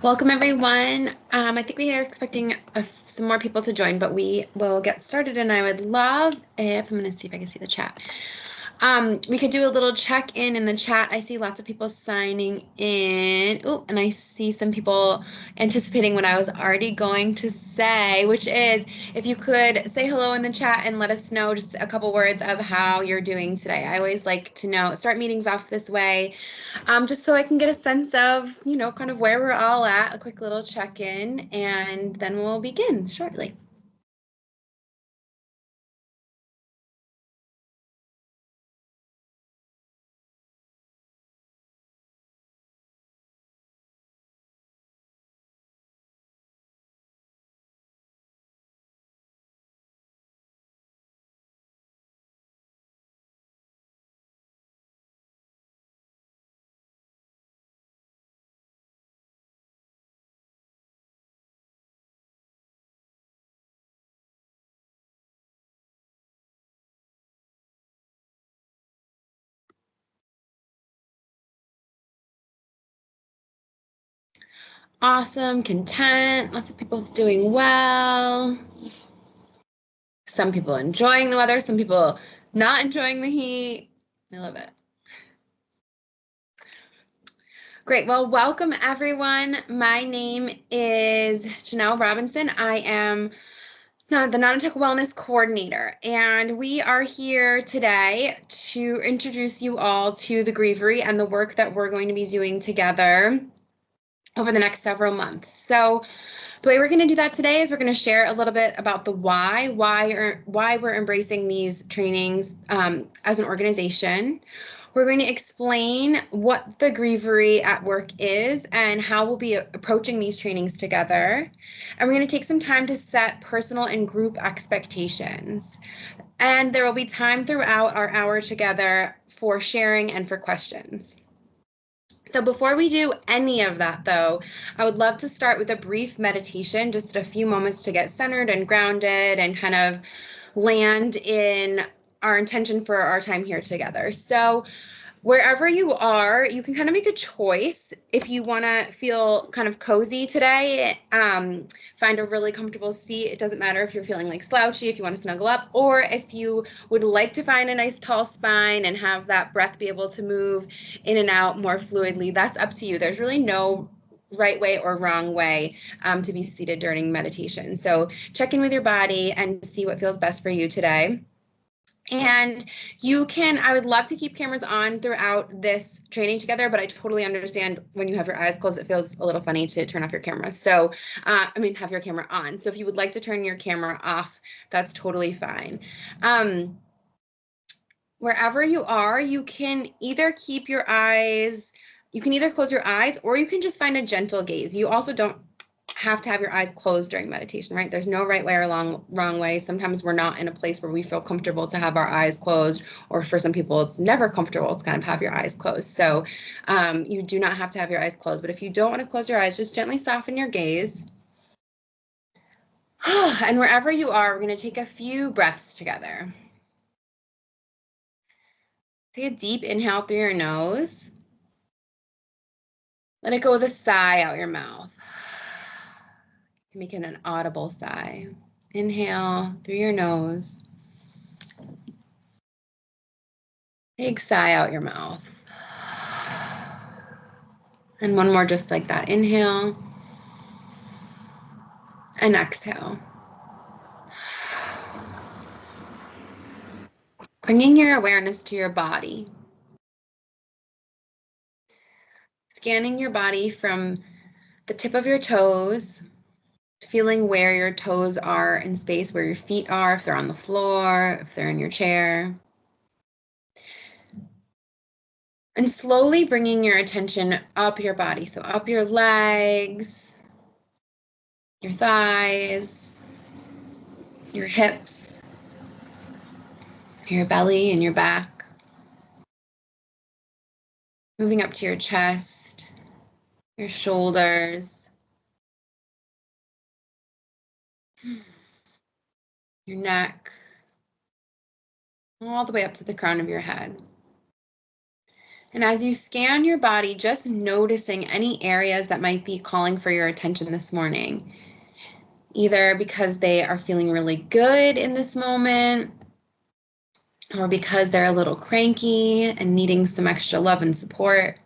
Welcome, everyone. I think we are expecting some more people to join, but we will get started, and I would love if, I'm going to see if I can see the chat. We could do a little check-in in the chat. I see lots of people signing in. Oh, and I see some people anticipating what I was already going to say, which is if you could say hello in the chat and let us know just a couple words of how you're doing today. I always like to start meetings off this way, just so I can get a sense of, kind of where we're all at, a quick little check-in, and then we'll begin shortly. Awesome, content, lots of people doing well. Some people enjoying the weather, some people not enjoying the heat. I love it. Great. Well, welcome everyone. My name is Janelle Robinson. I am the Non-Tech Wellness Coordinator, and we are here today to introduce you all to the Grievery and the work that we're going to be doing together over the next several months. So the way we're going to do that today is we're going to share a little bit about the why we're embracing these trainings as an organization. We're going to explain what the Grievery at Work is and how we'll be approaching these trainings together. And we're going to take some time to set personal and group expectations. And there will be time throughout our hour together for sharing and for questions. So before we do any of that, though, I would love to start with a brief meditation, just a few moments to get centered and grounded and kind of land in our intention for our time here together. So wherever you are, you can kind of make a choice if you want to feel kind of cozy today. Find a really comfortable seat. It doesn't matter if you're feeling like slouchy, if you want to snuggle up, or if you would like to find a nice tall spine and have that breath be able to move in and out more fluidly. That's up to you. There's really no right way or wrong way to be seated during meditation. So check in with your body and see what feels best for you today. And I would love to keep cameras on throughout this training together, but I totally understand when you have your eyes closed, it feels a little funny to turn off your camera. So, have your camera on. So if you would like to turn your camera off, that's totally fine. Wherever you are, you can either close your eyes or you can just find a gentle gaze. You also don't have to have your eyes closed during meditation, right? There's no right way or wrong way. Sometimes we're not in a place where we feel comfortable to have our eyes closed, or for some people, it's never comfortable to kind of have your eyes closed. So you do not have to have your eyes closed, but if you don't want to close your eyes, just gently soften your gaze. And wherever you are, we're going to take a few breaths together. Take a deep inhale through your nose. Let it go with a sigh out your mouth. You're making an audible sigh. Inhale through your nose. Big sigh out your mouth. And one more just like that. Inhale and exhale. Bringing your awareness to your body. Scanning your body from the tip of your toes, feeling where your toes are in space, where your feet are, if they're on the floor, if they're in your chair. And slowly bringing your attention up your body. So up your legs, your thighs, your hips, your belly and your back. Moving up to your chest, your shoulders, your neck, all the way up to the crown of your head. And as you scan your body, just noticing any areas that might be calling for your attention this morning, either because they are feeling really good in this moment, or because they're a little cranky and needing some extra love and support.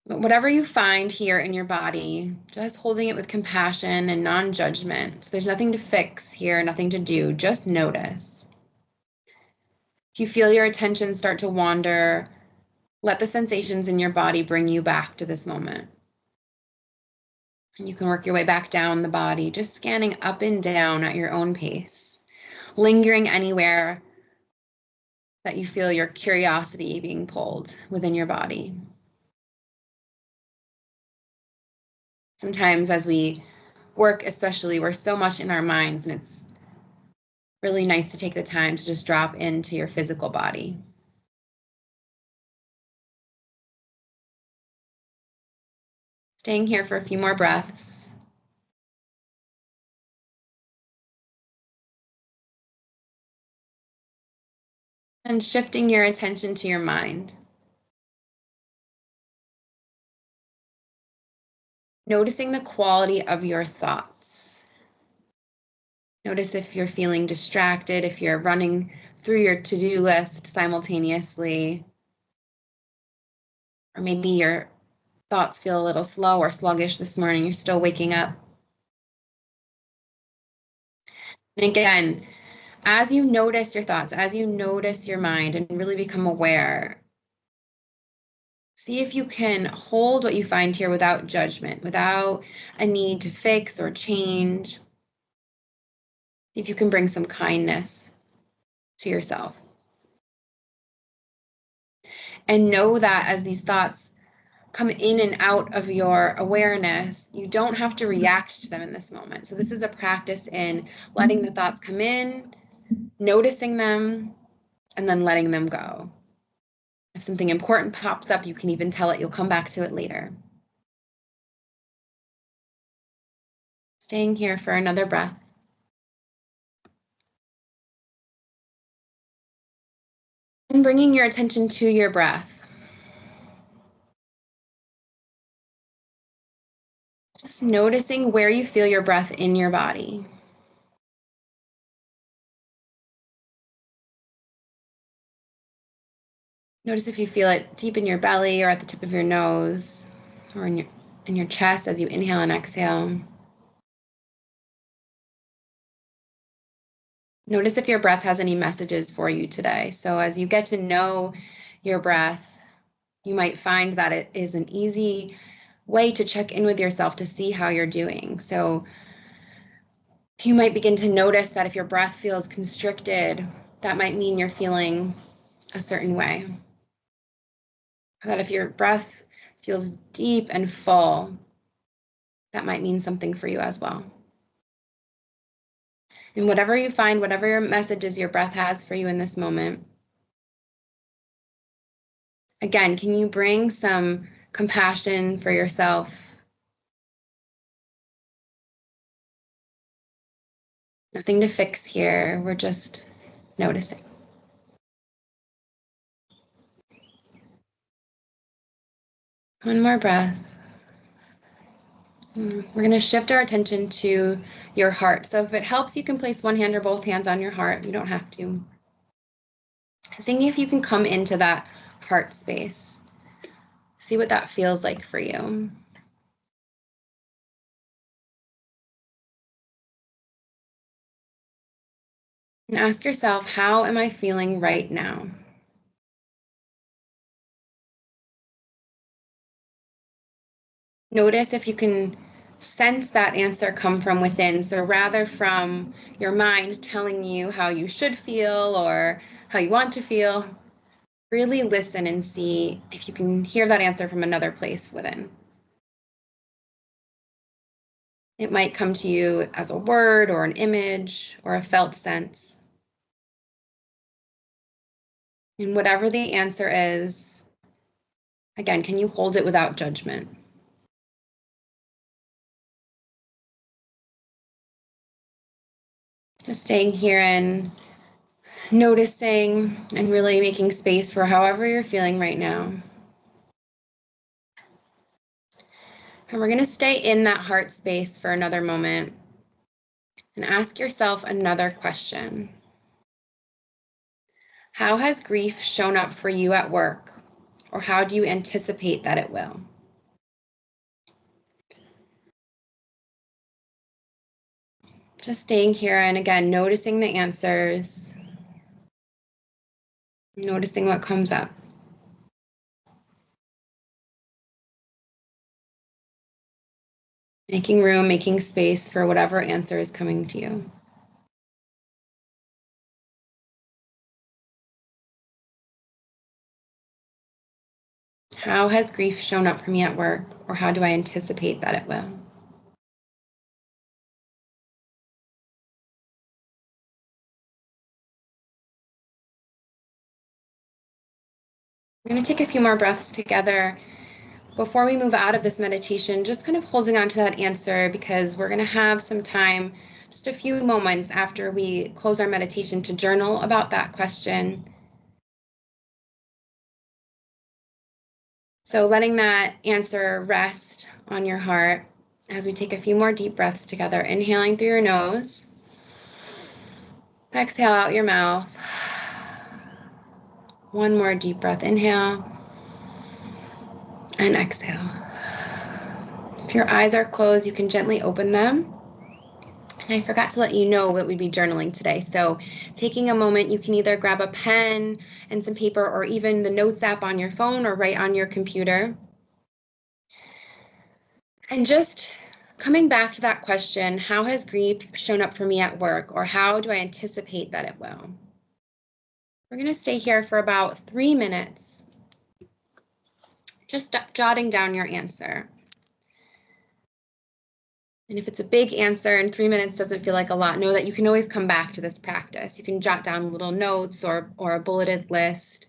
But whatever you find here in your body, just holding it with compassion and non-judgment. So there's nothing to fix here, nothing to do, just notice. If you feel your attention start to wander, let the sensations in your body bring you back to this moment. And you can work your way back down the body, just scanning up and down at your own pace, lingering anywhere that you feel your curiosity being pulled within your body. Sometimes as we work, especially, we're so much in our minds, and it's really nice to take the time to just drop into your physical body. Staying here for a few more breaths. And shifting your attention to your mind. Noticing the quality of your thoughts. Notice if you're feeling distracted, if you're running through your to-do list simultaneously, or maybe your thoughts feel a little slow or sluggish this morning, you're still waking up. And again, as you notice your thoughts, as you notice your mind and really become aware, see if you can hold what you find here without judgment, without a need to fix or change. See if you can bring some kindness to yourself. And know that as these thoughts come in and out of your awareness, you don't have to react to them in this moment. So this is a practice in letting the thoughts come in, noticing them, and then letting them go. If something important pops up, you can even tell it you'll come back to it later. Staying here for another breath. And bringing your attention to your breath. Just noticing where you feel your breath in your body. Notice if you feel it deep in your belly or at the tip of your nose or in your chest as you inhale and exhale. Notice if your breath has any messages for you today. So as you get to know your breath, you might find that it is an easy way to check in with yourself to see how you're doing. So you might begin to notice that if your breath feels constricted, that might mean you're feeling a certain way. Or that if your breath feels deep and full, that might mean something for you as well. And whatever you find, whatever your messages your breath has for you in this moment, again, can you bring some compassion for yourself? Nothing to fix here. We're just noticing. One more breath. We're going to shift our attention to your heart. So if it helps, you can place one hand or both hands on your heart. You don't have to. Seeing if you can come into that heart space. See what that feels like for you. And ask yourself, how am I feeling right now? Notice if you can sense that answer come from within. So rather from your mind telling you how you should feel or how you want to feel, really listen and see if you can hear that answer from another place within. It might come to you as a word or an image or a felt sense. And whatever the answer is, again, can you hold it without judgment? Just staying here in noticing and really making space for however you're feeling right now. And we're going to stay in that heart space for another moment and ask yourself another question. How has grief shown up for you at work, or how do you anticipate that it will? Just staying here and again, noticing the answers, noticing what comes up. Making room, making space for whatever answer is coming to you. How has grief shown up for me at work, or how do I anticipate that it will? We're going to take a few more breaths together before we move out of this meditation, just kind of holding on to that answer, because we're going to have some time, just a few moments after we close our meditation, to journal about that question. So letting that answer rest on your heart as we take a few more deep breaths together, inhaling through your nose, exhale out your mouth. One more deep breath, inhale and exhale. If your eyes are closed, you can gently open them. And I forgot to let you know what we'd be journaling today. So taking a moment, you can either grab a pen and some paper, or even the notes app on your phone or right on your computer. And just coming back to that question, how has grief shown up for me at work, or how do I anticipate that it will? We're going to stay here for about 3 minutes, just jotting down your answer. And if it's a big answer and 3 minutes doesn't feel like a lot, know that you can always come back to this practice. You can jot down little notes or a bulleted list.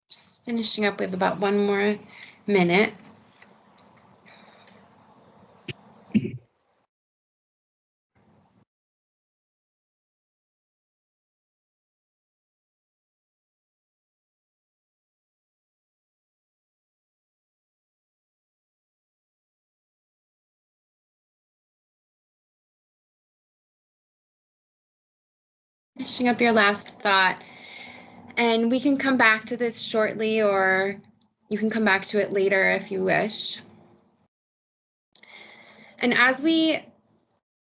Just finishing up with about 1 more minute. Finishing up your last thought. And we can come back to this shortly, or you can come back to it later if you wish. And as we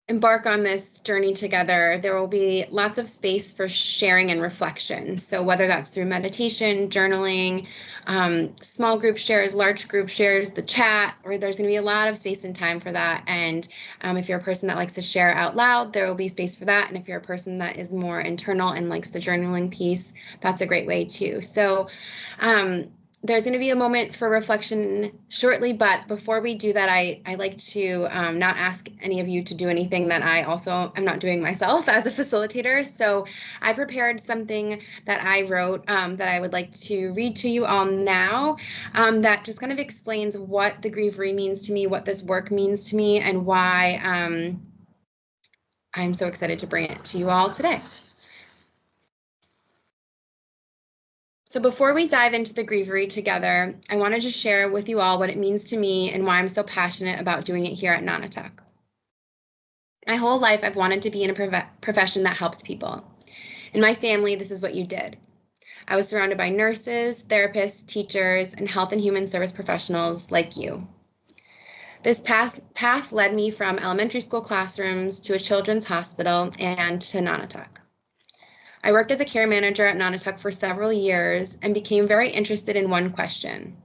embark on this journey together, there will be lots of space for sharing and reflection. So whether that's through meditation, journaling, small group shares, large group shares, the chat, or there's going to be a lot of space and time for that. And if you're a person that likes to share out loud, there will be space for that. And if you're a person that is more internal and likes the journaling piece, that's a great way too. So there's going to be a moment for reflection shortly, but before we do that, I like to not ask any of you to do anything that I also am not doing myself as a facilitator. So I prepared something that I wrote that I would like to read to you all now, that just kind of explains what the Grievery means to me, what this work means to me, and why I'm so excited to bring it to you all today. So before we dive into the Grievery together, I wanted to share with you all what it means to me and why I'm so passionate about doing it here at Nonotuck. My whole life, I've wanted to be in a profession that helped people. In my family, this is what you did. I was surrounded by nurses, therapists, teachers, and health and human service professionals like you. This path led me from elementary school classrooms to a children's hospital and to Nonotuck. I worked as a care manager at Nonotuck for several years and became very interested in one question.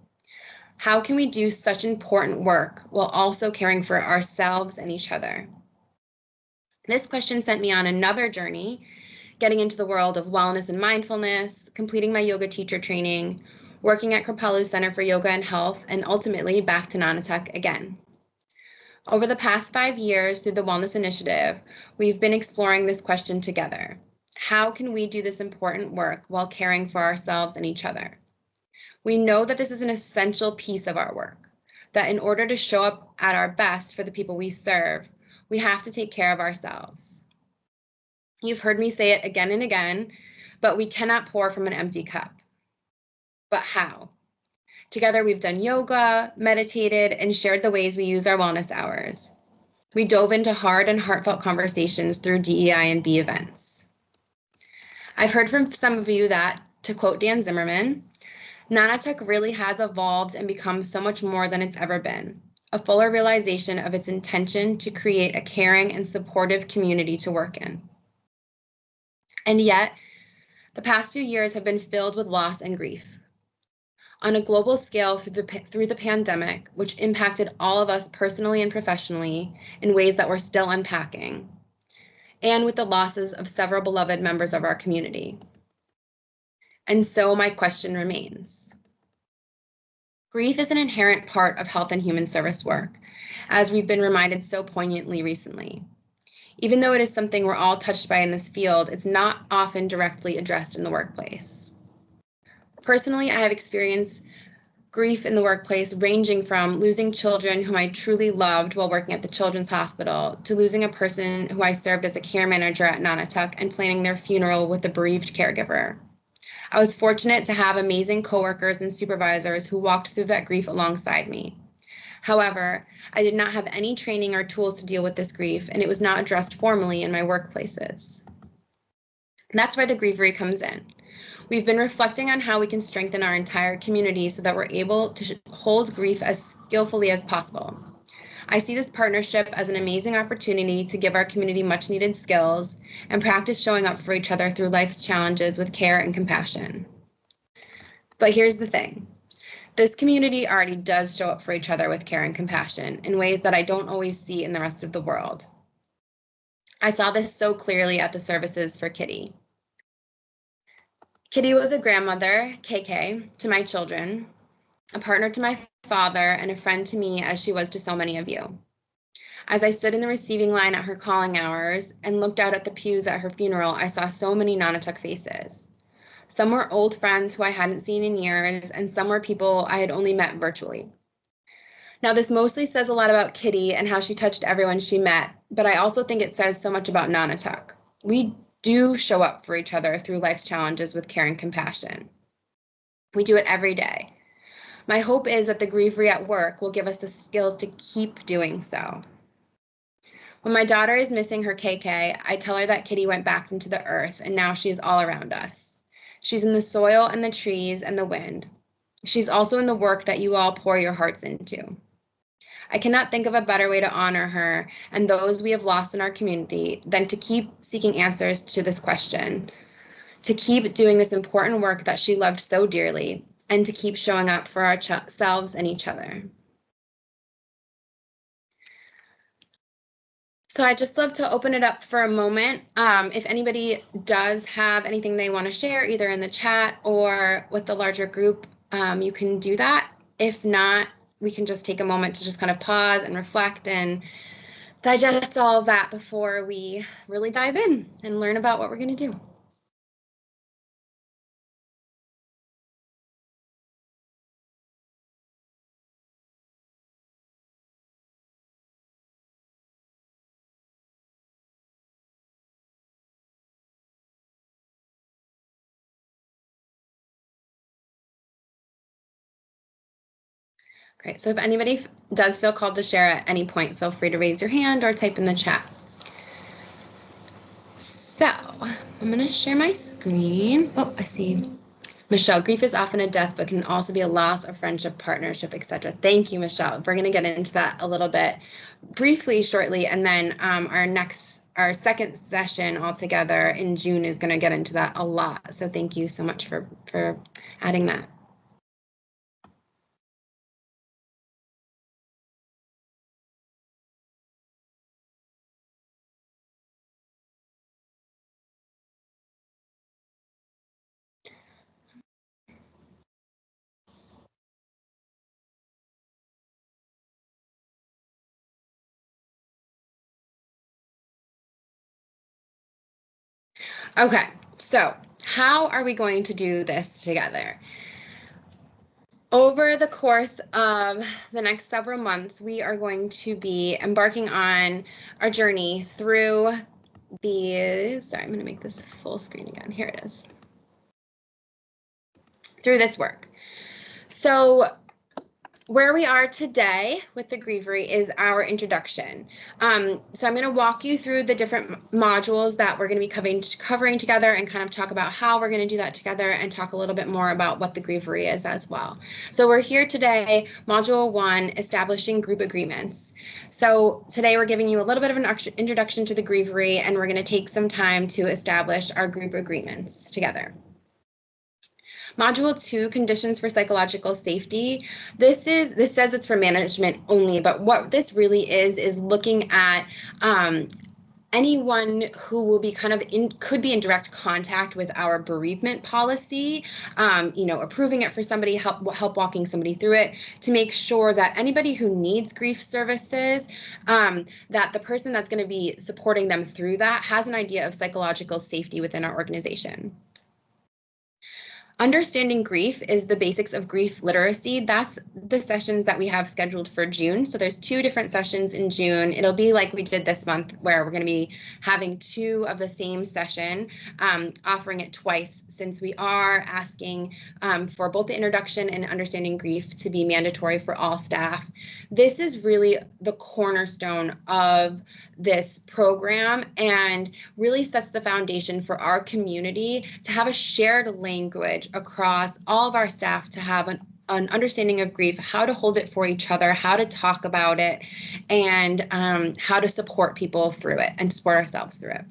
How can we do such important work while also caring for ourselves and each other? This question sent me on another journey, getting into the world of wellness and mindfulness, completing my yoga teacher training, working at Kripalu Center for Yoga and Health, and ultimately back to Nonotuck again. Over the past 5 years through the Wellness Initiative, we've been exploring this question together. How can we do this important work while caring for ourselves and each other? We know that this is an essential piece of our work, that in order to show up at our best for the people we serve, we have to take care of ourselves. You've heard me say it again and again, but we cannot pour from an empty cup. But how? Together, we've done yoga, meditated, and shared the ways we use our wellness hours. We dove into hard and heartfelt conversations through DEI and B events. I've heard from some of you that, to quote Dan Zimmerman, Nonotuck really has evolved and become so much more than it's ever been, a fuller realization of its intention to create a caring and supportive community to work in. And yet, the past few years have been filled with loss and grief. On a global scale through the pandemic, which impacted all of us personally and professionally in ways that we're still unpacking, and with the losses of several beloved members of our community. And so my question remains. Grief is an inherent part of health and human service work, as we've been reminded so poignantly recently. Even though it is something we're all touched by in this field, it's not often directly addressed in the workplace. Personally, I have experienced grief in the workplace ranging from losing children whom I truly loved while working at the Children's Hospital to losing a person who I served as a care manager at Nonotuck and planning their funeral with a bereaved caregiver. I was fortunate to have amazing coworkers and supervisors who walked through that grief alongside me. However, I did not have any training or tools to deal with this grief, and it was not addressed formally in my workplaces. And that's where the Grievery comes in. We've been reflecting on how we can strengthen our entire community so that we're able to hold grief as skillfully as possible. I see this partnership as an amazing opportunity to give our community much needed skills and practice showing up for each other through life's challenges with care and compassion. But here's the thing. This community already does show up for each other with care and compassion in ways that I don't always see in the rest of the world. I saw this so clearly at the services for Kitty. Kitty was a grandmother, KK, to my children, a partner to my father, and a friend to me as she was to so many of you. As I stood in the receiving line at her calling hours and looked out at the pews at her funeral, I saw so many Nonotuck faces. Some were old friends who I hadn't seen in years, and some were people I had only met virtually. Now, this mostly says a lot about Kitty and how she touched everyone she met, but I also think it says so much about Nonotuck. We do show up for each other through life's challenges with care and compassion. We do it every day. My hope is that the Grievery at work will give us the skills to keep doing so. When my daughter is missing her KK, I tell her that Kitty went back into the earth and now she's all around us. She's in the soil and the trees and the wind. She's also in the work that you all pour your hearts into. I cannot think of a better way to honor her and those we have lost in our community than to keep seeking answers to this question, to keep doing this important work that she loved so dearly, and to keep showing up for ourselves and each other. So I'd just love to open it up for a moment. If anybody does have anything they want to share, either in the chat or with the larger group, you can do that. If not, we can just take a moment to just kind of pause and reflect and digest all of that before we really dive in and learn about what we're going to do. Great. So if anybody does feel called to share at any point, feel free to raise your hand or type in the chat. So I'm going to share my screen. Oh, I see Michelle, grief is often a death, but can also be a loss of friendship, partnership, etc. Thank you, Michelle. We're going to get into that a little bit briefly shortly, and then our second session altogether in June is going to get into that a lot. So thank you so much for adding that. Okay, so how are we going to do this together? Over the course of the next several months, we are going to be embarking on our journey through sorry, I'm going to make this full screen again. Here it is. Through this work. So where we are today with the Grievery is our introduction. So I'm going to walk you through the different modules that we're going to be covering together and kind of talk about how we're going to do that together and talk a little bit more about what the Grievery is as well. So we're here today, Module 1, Establishing Group Agreements. So today we're giving you a little bit of an introduction to the Grievery, and we're going to take some time to establish our group agreements together. Module 2, conditions for psychological safety. This says it's for management only, but what this really is looking at anyone who will be could be in direct contact with our bereavement policy, approving it for somebody, help walking somebody through it, to make sure that anybody who needs grief services, that the person that's going to be supporting them through that has an idea of psychological safety within our organization. Understanding grief is the basics of grief literacy. That's the sessions that we have scheduled for June. So there's 2 different sessions in June. It'll be like we did this month, where we're going to be having 2 of the same session, offering it twice, since we are asking for both the introduction and understanding grief to be mandatory for all staff. This is really the cornerstone of this program and really sets the foundation for our community to have a shared language across all of our staff, to have an understanding of grief, how to hold it for each other, how to talk about it, and how to support people through it and support ourselves through it.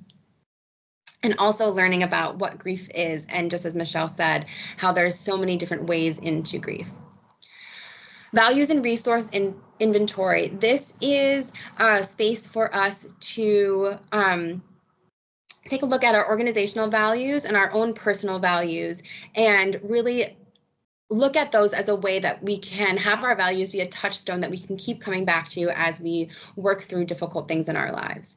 And also learning about what grief is, and just as Michelle said, how there's so many different ways into grief. Values and resource inventory. This is a space for us to take a look at our organizational values and our own personal values, and really look at those as a way that we can have our values be a touchstone that we can keep coming back to as we work through difficult things in our lives.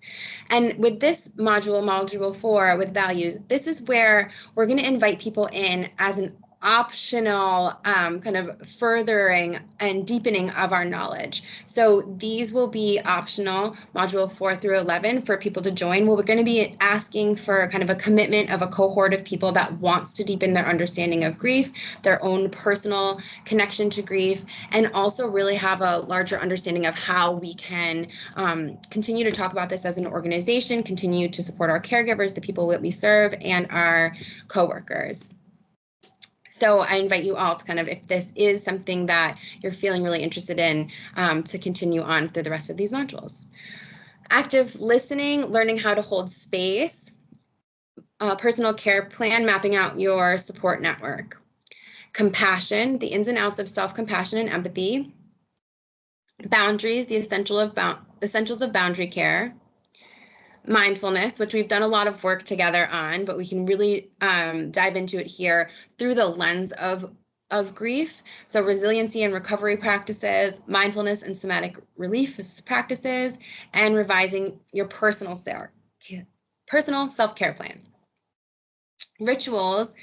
And with this module 4 with values, this is where we're going to invite people in as an optional kind of furthering and deepening of our knowledge. So these will be optional, module 4 through 11, for people to join. Well, we're going to be asking for kind of a commitment of a cohort of people that wants to deepen their understanding of grief, their own personal connection to grief, and also really have a larger understanding of how we can continue to talk about this as an organization, continue to support our caregivers, the people that we serve, and our coworkers. So I invite you all to kind of, if this is something that you're feeling really interested in, to continue on through the rest of these modules. Active listening, learning how to hold space, personal care plan, mapping out your support network. Compassion, the ins and outs of self-compassion and empathy. Boundaries, the essentials of boundary care. Mindfulness, which we've done a lot of work together on, but we can really dive into it here through the lens of grief. So resiliency and recovery practices, mindfulness and somatic relief practices, and revising your personal self-care plan. Rituals.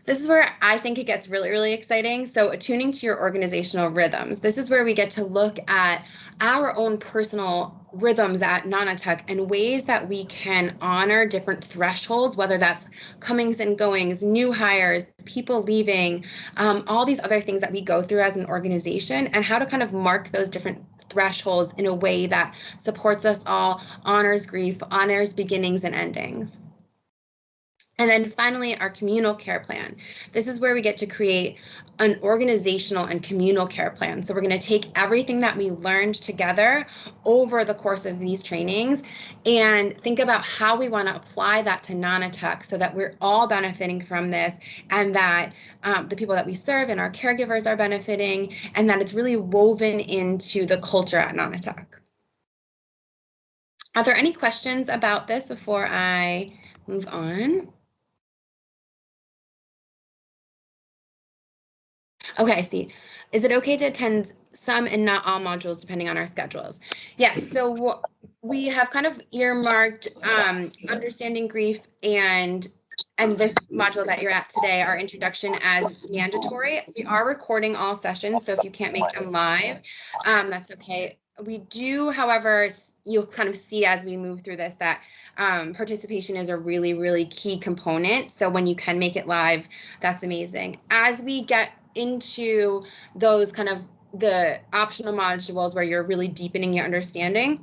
This is where I think it gets really, really exciting. So attuning to your organizational rhythms. This is where we get to look at our own personal rhythms at Nonotuck and ways that we can honor different thresholds, whether that's comings and goings, new hires, people leaving, all these other things that we go through as an organization, and how to kind of mark those different thresholds in a way that supports us all, honors grief, honors beginnings and endings. And then finally, our communal care plan. This is where we get to create an organizational and communal care plan. So we're going to take everything that we learned together over the course of these trainings and think about how we want to apply that to Nonotuck so that we're all benefiting from this, and that the people that we serve and our caregivers are benefiting, and that it's really woven into the culture at Nonotuck. Are there any questions about this before I move on? Okay, I see. Is it okay to attend some and not all modules depending on our schedules? Yes, so we have kind of earmarked understanding grief and this module that you're at today, our introduction, as mandatory. We are recording all sessions, so if you can't make them live, that's okay. We do, however, you'll kind of see as we move through this that participation is a really, really key component. So when you can make it live, that's amazing. As we get into those kind of the optional modules where you're really deepening your understanding,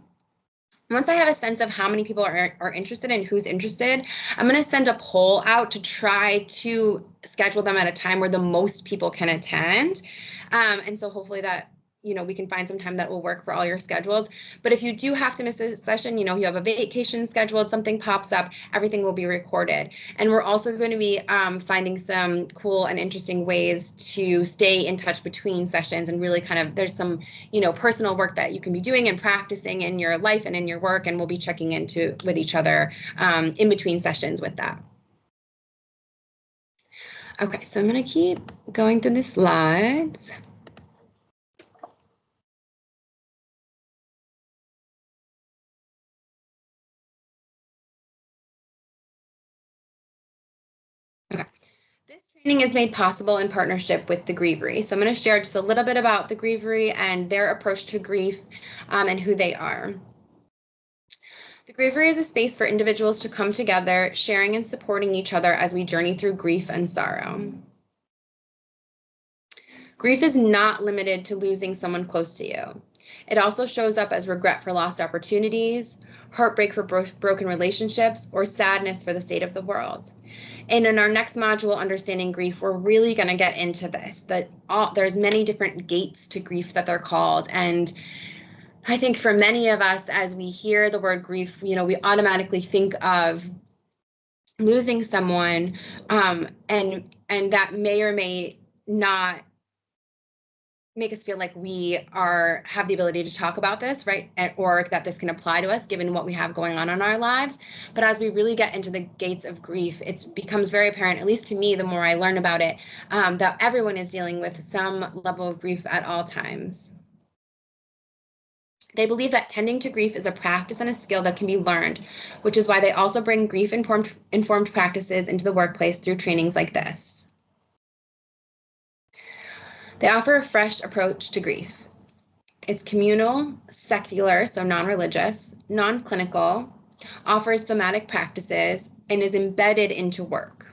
once I have a sense of how many people are interested and who's interested, I'm going to send a poll out to try to schedule them at a time where the most people can attend. And so hopefully that, we can find some time that will work for all your schedules. But if you do have to miss a session, you have a vacation scheduled, something pops up, everything will be recorded. And we're also going to be finding some cool and interesting ways to stay in touch between sessions, and really kind of, there's some personal work that you can be doing and practicing in your life and in your work, and we'll be checking into with each other in between sessions with that. Okay, so I'm going to keep going through the slides. Okay. This training is made possible in partnership with the Grievery. So I'm going to share just a little bit about the Grievery and their approach to grief and who they are. The Grievery is a space for individuals to come together, sharing and supporting each other as we journey through grief and sorrow. Grief is not limited to losing someone close to you. It also shows up as regret for lost opportunities, heartbreak for broken relationships, or sadness for the state of the world. And in our next module, Understanding Grief, we're really going to get into this, that there's many different gates to grief that they're called. And I think for many of us, as we hear the word grief, we automatically think of losing someone, and that may or may not make us feel like we have the ability to talk about this, right? Or that this can apply to us given what we have going on in our lives. But as we really get into the gates of grief, it becomes very apparent, at least to me, the more I learn about it, that everyone is dealing with some level of grief at all times. They believe that tending to grief is a practice and a skill that can be learned, which is why they also bring grief-informed practices into the workplace through trainings like this. They offer a fresh approach to grief. It's communal, secular, so non-religious, non-clinical, offers somatic practices, and is embedded into work.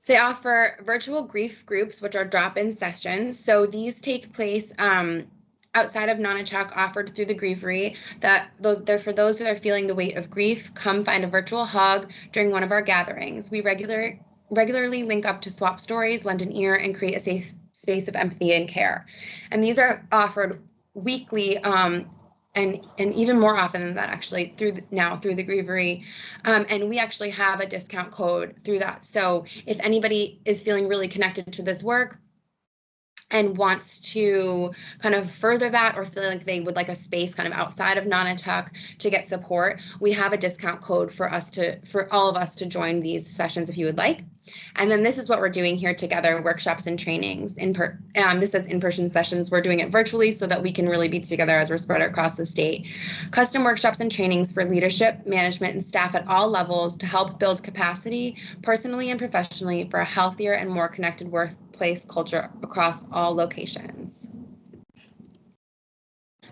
They offer virtual grief groups, which are drop-in sessions. So these take place outside of Nonotuck, offered through the Grievery. They're for those who are feeling the weight of grief. Come find a virtual hug during one of our gatherings. We regularly link up to swap stories, lend an ear, and create a safe space of empathy and care. And these are offered weekly, and even more often than that, actually, through the Grievery. And we actually have a discount code through that. So if anybody is feeling really connected to this work and wants to kind of further that, or feel like they would like a space kind of outside of Nonotuck to get support, we have a discount code for all of us to join these sessions if you would like. And then this is what we're doing here together: workshops and trainings. This is in-person sessions. We're doing it virtually so that we can really be together as we're spread across the state. Custom workshops and trainings for leadership, management, and staff at all levels to help build capacity personally and professionally for a healthier and more connected workplace culture across all locations.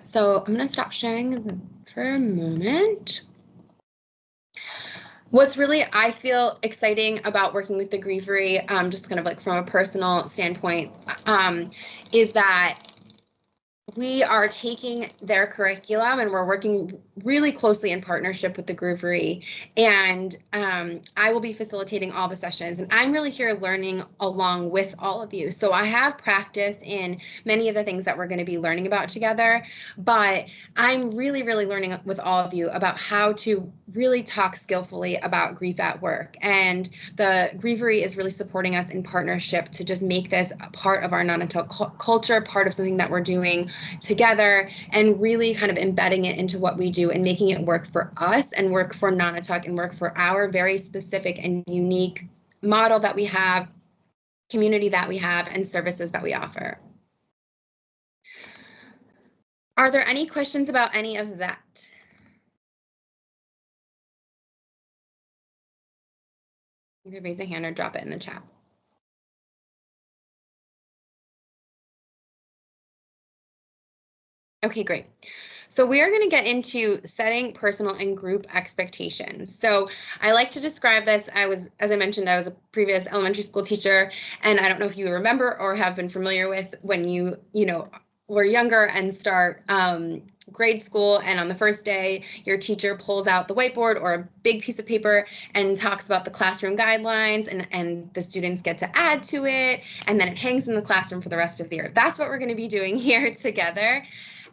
So I'm going to stop sharing for a moment. What's really, I feel, exciting about working with the Grievery, just kind of like from a personal standpoint, is that we are taking their curriculum and we're working really closely in partnership with the Grievery. And I will be facilitating all the sessions. And I'm really here learning along with all of you. So I have practice in many of the things that we're going to be learning about together. But I'm really, really learning with all of you about how to really talk skillfully about grief at work. And the Grievery is really supporting us in partnership to just make this a part of our non-adult culture, part of something that we're doing together, and really kind of embedding it into what we do and making it work for us and work for Nonotuck and work for our very specific and unique model that we have, community that we have, and services that we offer. Are there any questions about any of that? Either raise a hand or drop it in the chat. Okay, great. So we are going to get into setting personal and group expectations. So I like to describe this. As I mentioned, I was a previous elementary school teacher, and I don't know if you remember or have been familiar with when you were younger and start grade school, and on the first day, your teacher pulls out the whiteboard or a big piece of paper and talks about the classroom guidelines, and the students get to add to it, and then it hangs in the classroom for the rest of the year. That's what we're going to be doing here together.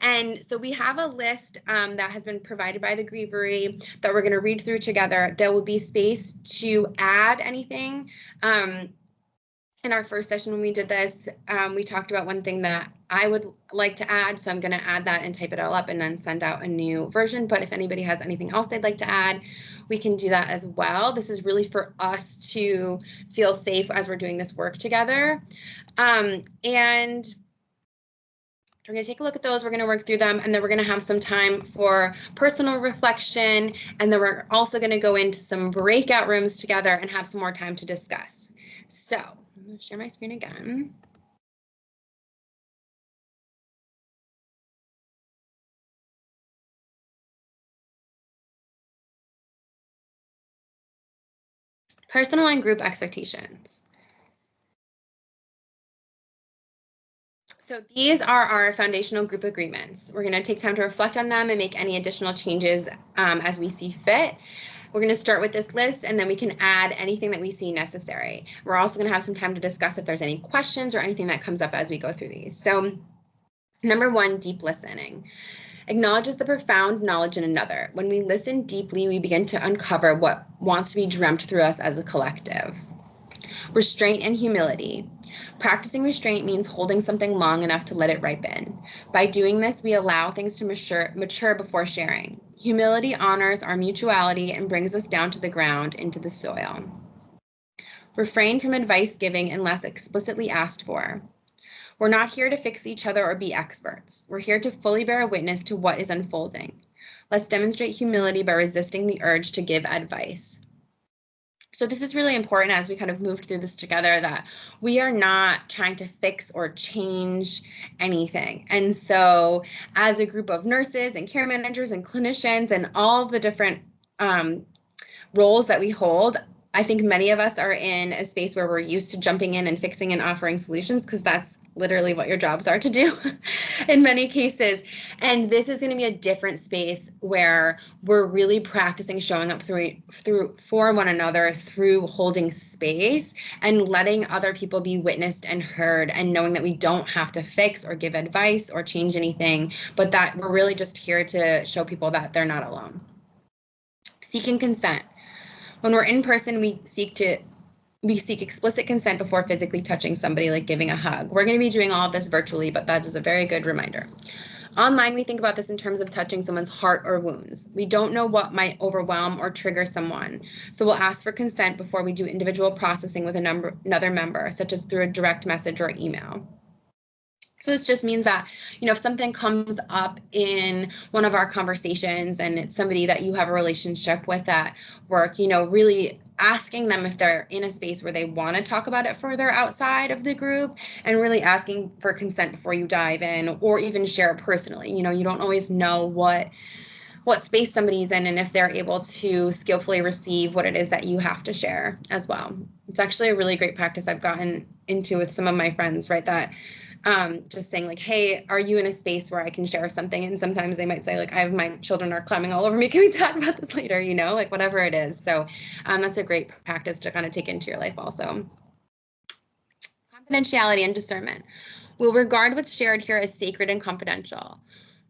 And so we have a list that has been provided by the Grievery that we're going to read through together. There will be space to add anything. In our first session when we did this, we talked about one thing that I would like to add, so I'm going to add that and type it all up and then send out a new version. But if anybody has anything else they'd like to add, we can do that as well. This is really for us to feel safe as we're doing this work together. And we're going to take a look at those, we're going to work through them, and then we're going to have some time for personal reflection, and then we're also going to go into some breakout rooms together and have some more time to discuss. So I'm going to share my screen again. Personal and group expectations. So these are our foundational group agreements. We're going to take time to reflect on them and make any additional changes as we see fit. We're going to start with this list, and then we can add anything that we see necessary. We're also going to have some time to discuss if there's any questions or anything that comes up as we go through these. So number one, deep listening. Acknowledges the profound knowledge in another. When we listen deeply, we begin to uncover what wants to be dreamt through us as a collective. Restraint and humility. Practicing restraint means holding something long enough to let it ripen. By doing this, we allow things to mature before sharing. Humility honors our mutuality and brings us down to the ground, into the soil. Refrain from advice giving unless explicitly asked for. We're not here to fix each other or be experts. We're here to fully bear witness to what is unfolding. Let's demonstrate humility by resisting the urge to give advice. So this is really important as we kind of moved through this together, that we are not trying to fix or change anything. And so as a group of nurses and care managers and clinicians and all the different roles that we hold, I think many of us are in a space where we're used to jumping in and fixing and offering solutions, because that's literally what your jobs are to do in many cases. And this is going to be a different space where we're really practicing showing up through for one another, through holding space and letting other people be witnessed and heard, and knowing that we don't have to fix or give advice or change anything, but that we're really just here to show people that they're not alone. Seeking consent. When we're in person, we seek explicit consent before physically touching somebody, like giving a hug. We're going to be doing all of this virtually, but that is a very good reminder. Online, we think about this in terms of touching someone's heart or wounds. We don't know what might overwhelm or trigger someone, so we'll ask for consent before we do individual processing with another member, such as through a direct message or email. So this just means that, if something comes up in one of our conversations and it's somebody that you have a relationship with at work, really asking them if they're in a space where they want to talk about it further outside of the group, and really asking for consent before you dive in or even share it personally. You don't always know what space somebody's in and if they're able to skillfully receive what it is that you have to share as well. It's actually a really great practice I've gotten into with some of my friends, right? That just saying like, hey, are you in a space where I can share something? And sometimes they might say like, my children are climbing all over me. Can we talk about this later? Like whatever it is. So that's a great practice to kind of take into your life also. Confidentiality and discernment. We'll regard what's shared here as sacred and confidential.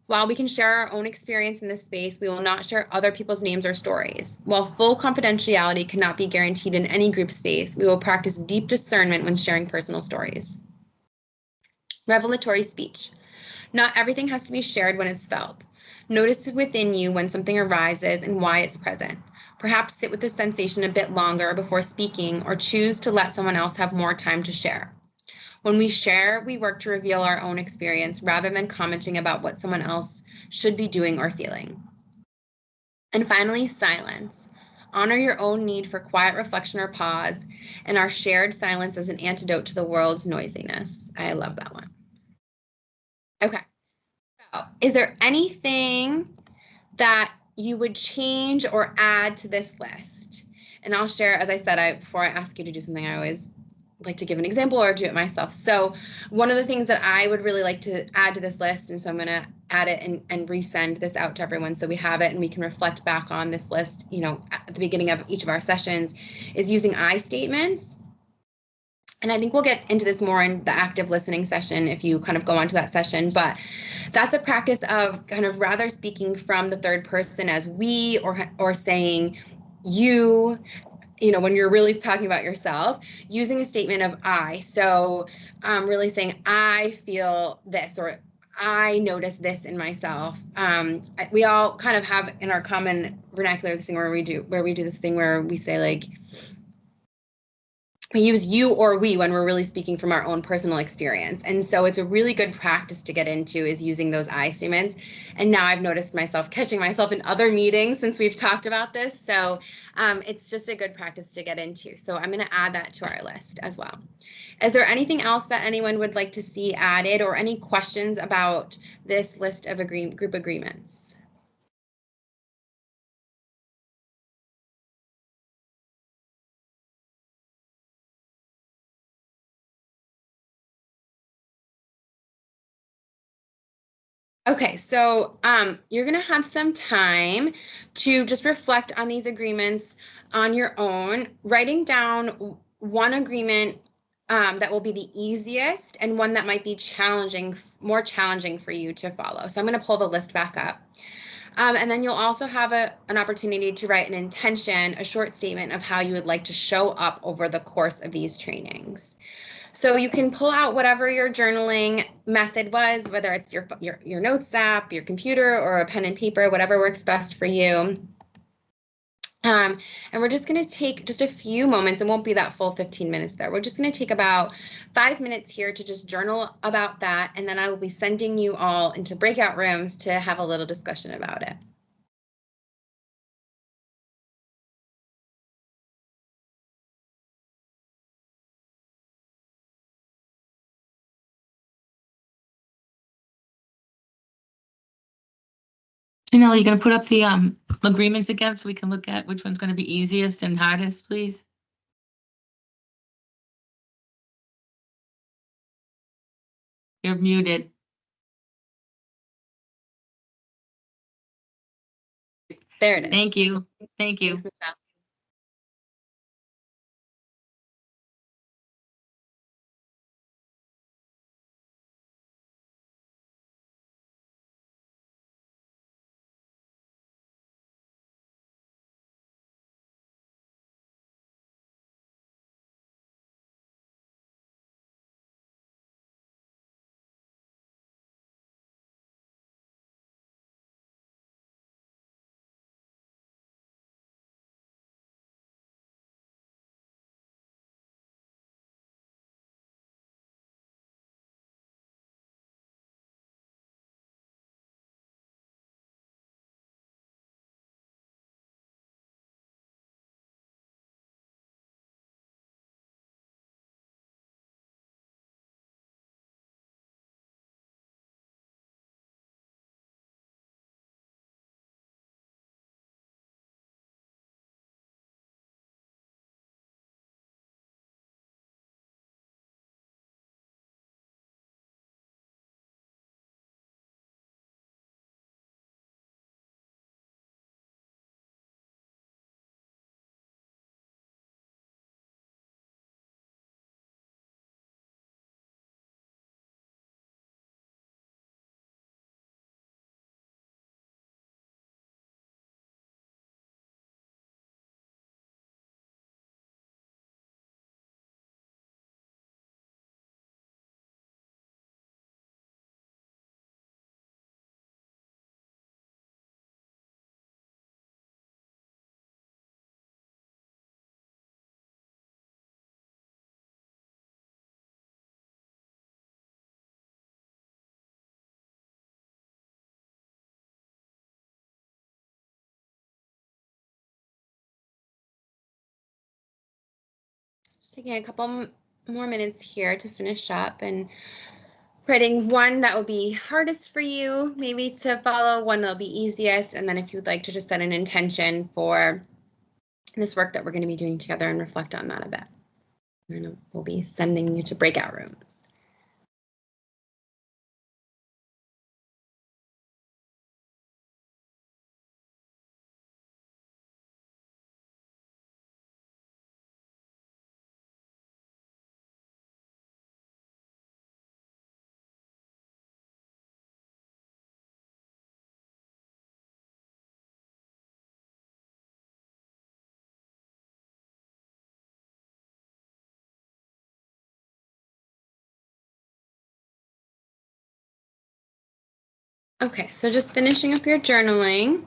While we can share our own experience in this space, we will not share other people's names or stories. While full confidentiality cannot be guaranteed in any group space, we will practice deep discernment when sharing personal stories. Revelatory speech. Not everything has to be shared when it's felt. Notice within you when something arises and why it's present. Perhaps sit with the sensation a bit longer before speaking, or choose to let someone else have more time to share. When we share, we work to reveal our own experience rather than commenting about what someone else should be doing or feeling. And finally, silence. Honor your own need for quiet reflection or pause, and our shared silence as an antidote to the world's noisiness. I love that one. Okay. So, is there anything that you would change or add to this list? And I'll share, as I said, before I ask you to do something, I always like to give an example or do it myself. So one of the things that I would really like to add to this list, and so I'm going to add it and resend this out to everyone so we have it and we can reflect back on this list, at the beginning of each of our sessions, is using I statements. And I think we'll get into this more in the active listening session if you kind of go onto that session. But that's a practice of kind of rather speaking from the third person as we, or saying you, when you're really talking about yourself, using a statement of I. So really saying, I feel this, or I notice this in myself. We all kind of have in our common vernacular this thing where we do this thing where we say like, we use you or we when we're really speaking from our own personal experience. And so it's a really good practice to get into is using those I statements. And now I've noticed myself catching myself in other meetings since we've talked about this. So it's just a good practice to get into. So I'm going to add that to our list as well. Is there anything else that anyone would like to see added, or any questions about this list of group agreements? Okay, so you're going to have some time to just reflect on these agreements on your own, writing down one agreement that will be the easiest and one that might be more challenging for you to follow. So I'm going to pull the list back up. And then you'll also have an opportunity to write an intention, a short statement of how you would like to show up over the course of these trainings. So you can pull out whatever your journaling method was, whether it's your notes app, your computer, or a pen and paper, whatever works best for you. And we're just going to take just a few moments. It won't be that full 15 minutes there. We're just going to take about 5 minutes here to just journal about that. And then I will be sending you all into breakout rooms to have a little discussion about it. Janelle, you going to put up the agreements again so we can look at which one's going to be easiest and hardest, please? You're muted. There it is. Thank you. Thank you. Thanks, Michelle. Just taking a couple more minutes here to finish up and writing one that will be hardest for you, maybe to follow, one that'll be easiest, and then if you'd like to just set an intention for this work that we're going to be doing together and reflect on that a bit. And we'll be sending you to breakout rooms. Okay, so just finishing up your journaling.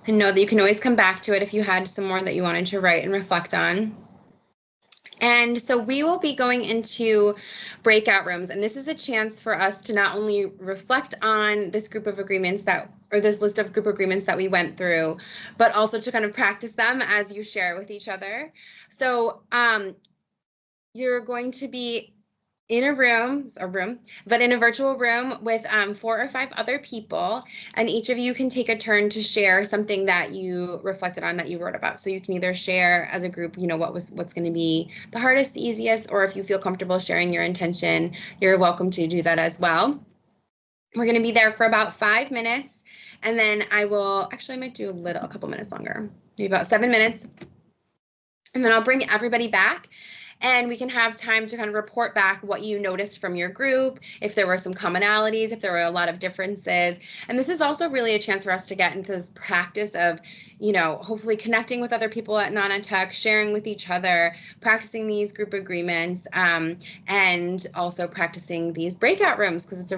And know that you can always come back to it if you had some more that you wanted to write and reflect on. And so we will be going into breakout rooms, and this is a chance for us to not only reflect on this group of agreements or this list of group agreements that we went through, but also to kind of practice them as you share with each other. So you're going to be in a room, but in a virtual room with 4 or 5 other people, and each of you can take a turn to share something that you reflected on that you wrote about. So you can either share as a group, what's going to be the hardest, the easiest, or if you feel comfortable sharing your intention, you're welcome to do that as well. We're going to be there for about 5 minutes, and then I might do a couple minutes longer, maybe about 7 minutes. And then I'll bring everybody back and we can have time to kind of report back what you noticed from your group, if there were some commonalities, if there were a lot of differences. And this is also really a chance for us to get into this practice of, hopefully connecting with other people at Nana Tech, sharing with each other, practicing these group agreements, and also practicing these breakout rooms because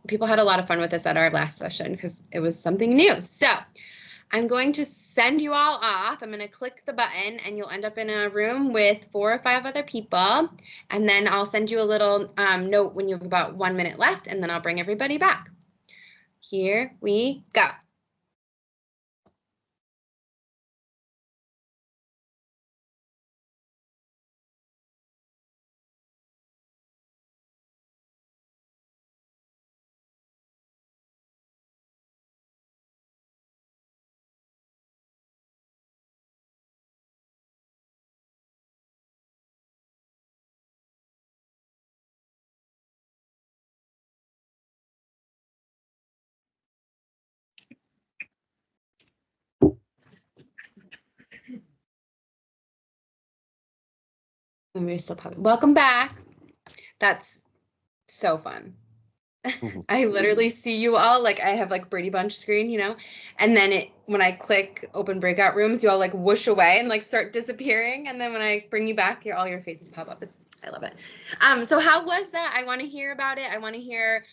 people had a lot of fun with this at our last session because it was something new. So I'm going to send you all off. I'm going to click the button and you'll end up in a room with 4 or 5 other people. And then I'll send you a little note when you have about 1 minute left, and then I'll bring everybody back. Here we go. Welcome back. That's so fun. I literally see you all, like I have like Brady Bunch screen, and then when I click open breakout rooms, you all like whoosh away and like start disappearing. And then when I bring you back, all your faces pop up. I love it. So how was that? I want to hear about it. I want to hear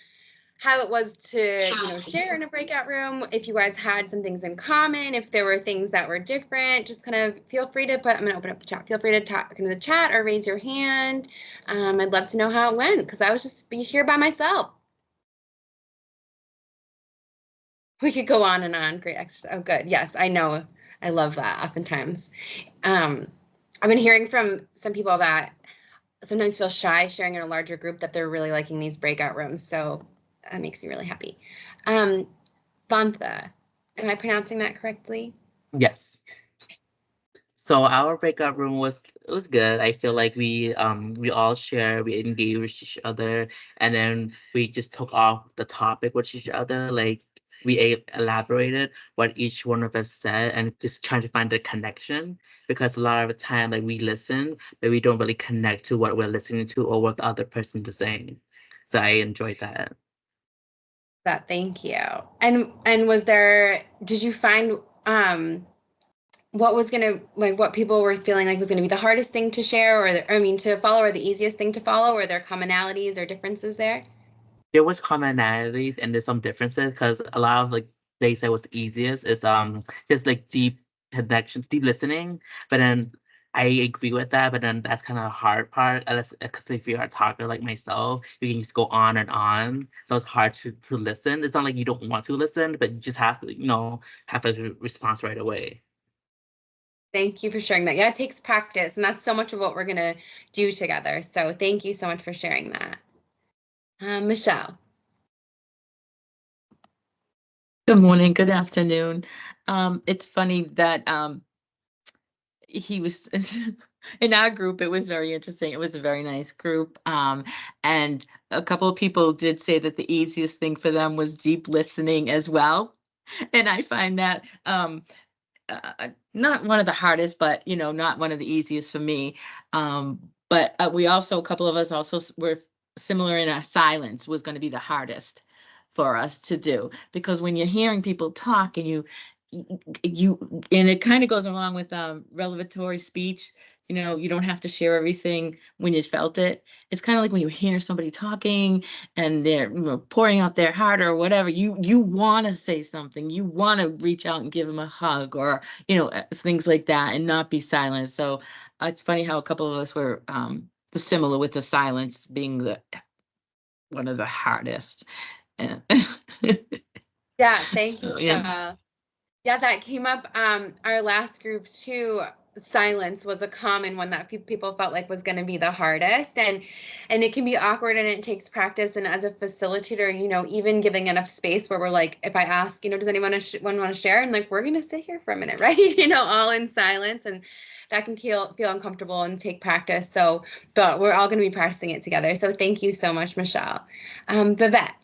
how it was to, share in a breakout room, if you guys had some things in common, if there were things that were different. Just kind of feel free to I'm going to open up the chat. Feel free to talk into the chat or raise your hand. I'd love to know how it went because I was just here by myself. We could go on and on. Great exercise. Oh, good. Yes, I know. I love that oftentimes. I've been hearing from some people that sometimes feel shy sharing in a larger group, that they're really liking these breakout rooms. So that makes me really happy. Bantha, am I pronouncing that correctly? Yes. So our breakout room was good. I feel like we all share, we engage with each other, and then we just took off the topic with each other. Like we elaborated what each one of us said, and just trying to find the connection. Because a lot of the time, like we listen, but we don't really connect to what we're listening to or what the other person is saying. So I enjoyed that. Thank you. And did you find what people were feeling like was gonna be the hardest thing to share, to follow, or the easiest thing to follow? Or there commonalities or differences there? There was commonalities and there's some differences because a lot of like they say was the easiest is just like deep connections, deep listening. But then I agree with that, but then that's kind of the hard part. Unless because if you're a talker like myself, you can just go on and on. So it's hard to listen. It's not like you don't want to listen, but you just have to, have a response right away. Thank you for sharing that. Yeah, it takes practice, and that's so much of what we're gonna do together. So thank you so much for sharing that. Michelle. Good morning, good afternoon. It's funny that he was in our group. It was very interesting. It was a very nice group. And a couple of people did say that the easiest thing for them was deep listening as well. And I find that not one of the hardest, but not one of the easiest for me. But we also, a couple of us also were similar in our silence was going to be the hardest for us to do, because when you're hearing people talk and and it kind of goes along with revelatory speech. You don't have to share everything when you felt it. It's kind of like when you hear somebody talking and they're pouring out their heart or whatever. You want to say something. You want to reach out and give them a hug, or things like that, and not be silent. So it's funny how a couple of us were similar, with the silence being the one of the hardest. And Yeah, thank you, so yeah. Michelle. Yeah, that came up. Our last group too. Silence was a common one that people felt like was going to be the hardest, and it can be awkward, and it takes practice. And as a facilitator, even giving enough space where we're like, if I ask, does anyone want to share, and like we're going to sit here for a minute, right? All in silence, and that can feel uncomfortable and take practice. So, but we're all going to be practicing it together. So, thank you so much, Michelle. Vivette.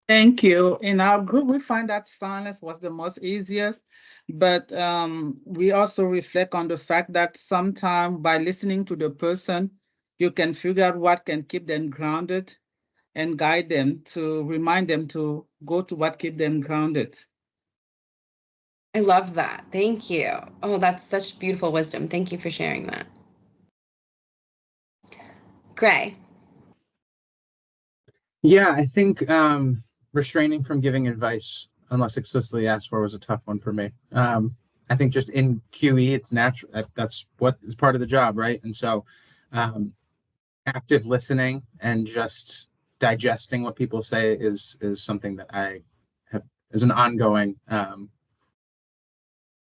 Thank you. In our group, we find that silence was the most easiest, but we also reflect on the fact that sometimes by listening to the person, you can figure out what can keep them grounded and guide them to remind them to go to what keep them grounded. I love that. Thank you. Oh, that's such beautiful wisdom. Thank you for sharing that. Gray. Yeah, I think restraining from giving advice unless explicitly asked for was a tough one for me. I think just in QE, it's natural. That's what is part of the job, right? And so, um, active listening and just digesting what people say is something that I have is an ongoing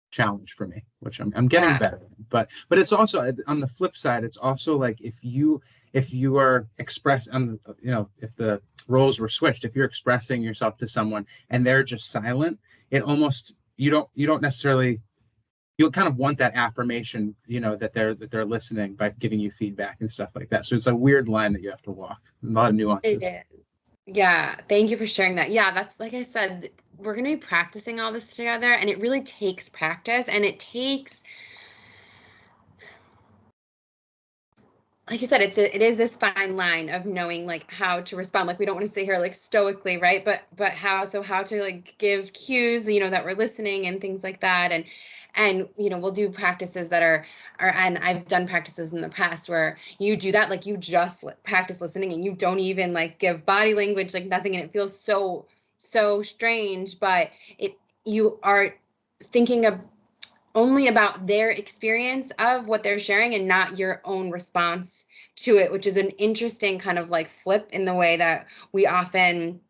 challenge for me, which I'm getting Yeah. better at. But it's also on the flip side, it's also like if you are on the if the roles were switched, if you're expressing yourself to someone and they're just silent, it almost you don't necessarily you'll kind of want that affirmation, that they're listening by giving you feedback and stuff like that. So it's a weird line that you have to walk. A lot of It nuances. is. Yeah, thank you for sharing that. Yeah, that's like I said, we're going to be practicing all this together, and it really takes practice, and it takes, like you said, it is this fine line of knowing like how to respond. Like we don't want to sit here like stoically, right? But how to like give cues, that we're listening and things like that. And we'll do practices that are and I've done practices in the past where you do that, like you just practice listening and you don't even like give body language, like nothing, and it feels so strange, but you are thinking of only about their experience of what they're sharing and not your own response to it, which is an interesting kind of like flip in the way that we often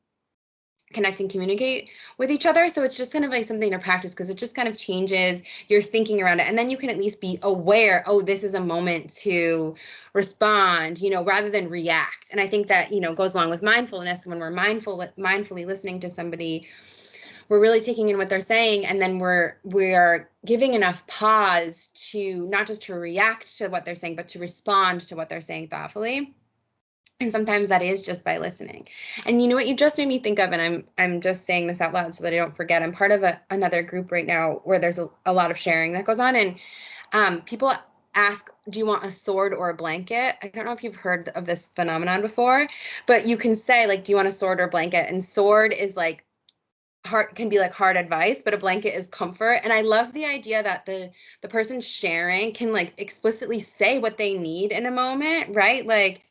connect and communicate with each other. So it's just kind of like something to practice because it just kind of changes your thinking around it. And then you can at least be aware, oh, this is a moment to respond, rather than react. And I think that, goes along with mindfulness. When we're mindfully listening to somebody, we're really taking in what they're saying, and then we are giving enough pause to not just to react to what they're saying, but to respond to what they're saying thoughtfully. And sometimes that is just by listening. And you know what you just made me think of, and I'm just saying this out loud so that I don't forget. I'm part of another group right now where there's a lot of sharing that goes on, and people ask, do you want a sword or a blanket? I don't know if you've heard of this phenomenon before, but you can say like, do you want a sword or a blanket? And sword is like hard, can be like hard advice, but a blanket is comfort. And I love the idea that the person sharing can like explicitly say what they need in a moment, right? Like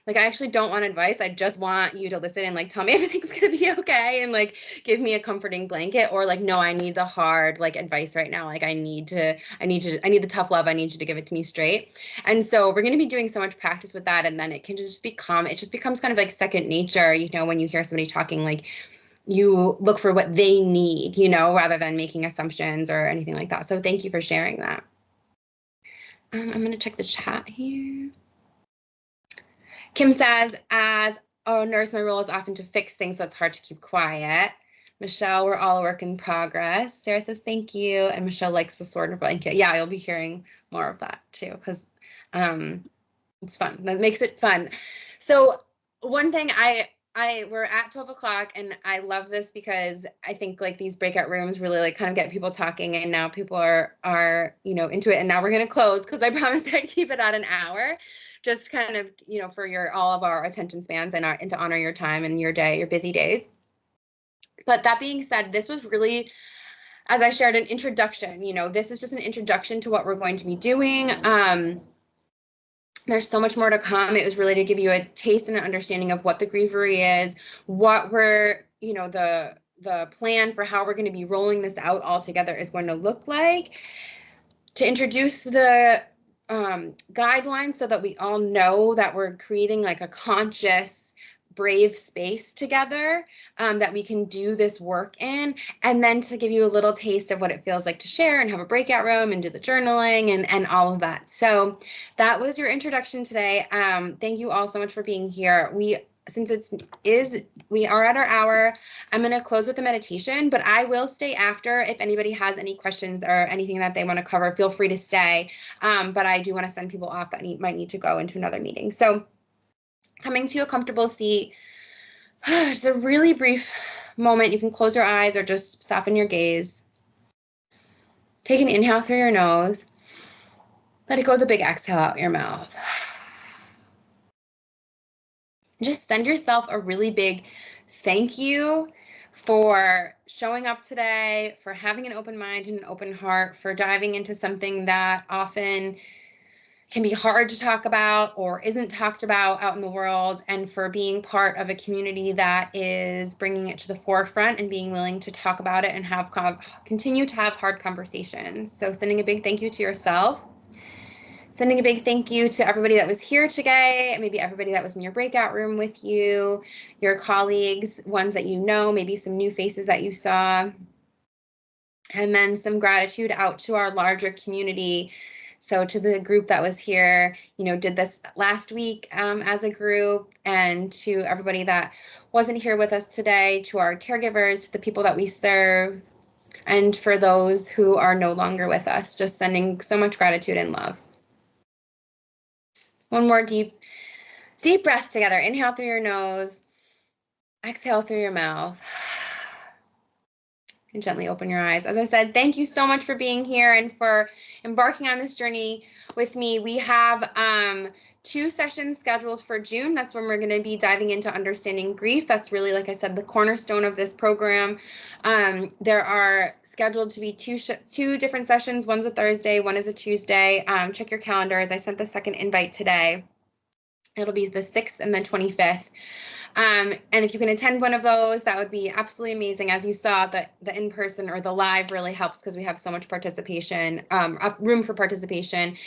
I actually don't want advice. I just want you to listen and like tell me everything's gonna be okay, and like give me a comforting blanket. Or like, no, I need the hard like advice right now. Like I need the tough love. I need you to give it to me straight. And so we're gonna be doing so much practice with that, and then it just becomes kind of like second nature, when you hear somebody talking, like you look for what they need, rather than making assumptions or anything like that. So thank you for sharing that. I'm going to check the chat here. Kim says, as a nurse, my role is often to fix things, so it's hard to keep quiet. Michelle, we're all a work in progress. Sarah says, thank you. And Michelle likes the sword and blanket. Yeah, you'll be hearing more of that too, because it's fun. That makes it fun. So one thing we're at 12 o'clock and I love this because I think like these breakout rooms really like kind of get people talking, and now people are into it, and now we're going to close because I promised I'd keep it at an hour, just kind of, for all of our attention spans and to honor your time and your day, your busy days. But that being said, this was really, as I shared, an introduction. This is just an introduction to what we're going to be doing. There's so much more to come. It was really to give you a taste and an understanding of what the Grievery is, what we're, the plan for how we're going to be rolling this out all together is going to look like, to introduce the guidelines so that we all know that we're creating like a conscious, brave space together that we can do this work in, and then to give you a little taste of what it feels like to share and have a breakout room and do the journaling and all of that. So that was your introduction today. Thank you all so much for being here. Since we are at our hour, I'm going to close with a meditation, but I will stay after. If anybody has any questions or anything that they want to cover, feel free to stay. But I do want to send people off that might need to go into another meeting. So coming to a comfortable seat, just a really brief moment. You can close your eyes or just soften your gaze. Take an inhale through your nose. Let it go with a big exhale out your mouth. Just send yourself a really big thank you for showing up today, for having an open mind and an open heart, for diving into something that often can be hard to talk about or isn't talked about out in the world, and for being part of a community that is bringing it to the forefront and being willing to talk about it and continue to have hard conversations. So sending a big thank you to yourself. Sending a big thank you to everybody that was here today, maybe everybody that was in your breakout room with you, your colleagues, ones that you know, maybe some new faces that you saw. And then some gratitude out to our larger community. So to the group that was here, did this last week as a group, and to everybody that wasn't here with us today, to our caregivers, to the people that we serve, and for those who are no longer with us, just sending so much gratitude and love. One more deep breath together. Inhale through your nose. Exhale through your mouth. And gently open your eyes. As I said, thank you so much for being here and for embarking on this journey with me. We have 2 sessions scheduled for June. That's when we're going to be diving into understanding grief. That's really, like I said, the cornerstone of this program. There are scheduled to be two different sessions. One's a Thursday, one is a Tuesday. Check your calendars. I sent the second invite today. It'll be the 6th and the 25th. And if you can attend one of those, that would be absolutely amazing. As you saw, the in-person or the live really helps because we have so much participation, room for participation.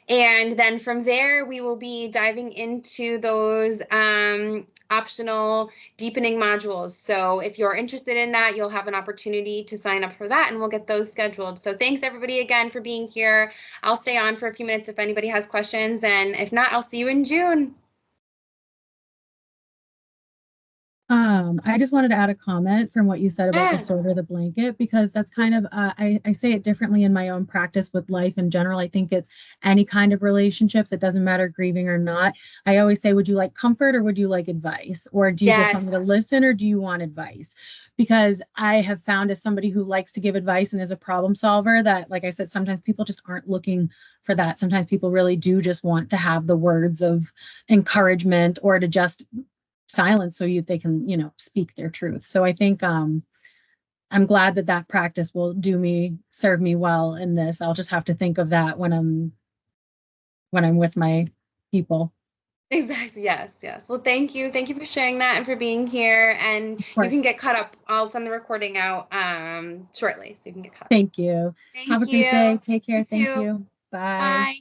And then from there, we will be diving into those optional deepening modules. So if you're interested in that, you'll have an opportunity to sign up for that, and we'll get those scheduled. So thanks everybody again for being here. I'll stay on for a few minutes if anybody has questions, and if not, I'll see you in June. I just wanted to add a comment from what you said about the sword or the blanket, because that's kind of, I say it differently in my own practice with life in general. I think it's any kind of relationships. It doesn't matter grieving or not. I always say, would you like comfort or would you like advice? Or do you just want me to listen, or do you want advice? Because I have found, as somebody who likes to give advice and is a problem solver, that, like I said, sometimes people just aren't looking for that. Sometimes people really do just want to have the words of encouragement, or to just silence so they can speak their truth. So I think I'm glad that practice will serve me well in this. I'll just have to think of that when I'm with my people. Exactly. Yes. Well, thank you for sharing that and for being here, and you can get caught up. I'll send the recording out shortly, so you can get caught up. Thank you. Have a great day. Take care. You Thank too. you. Bye. Bye.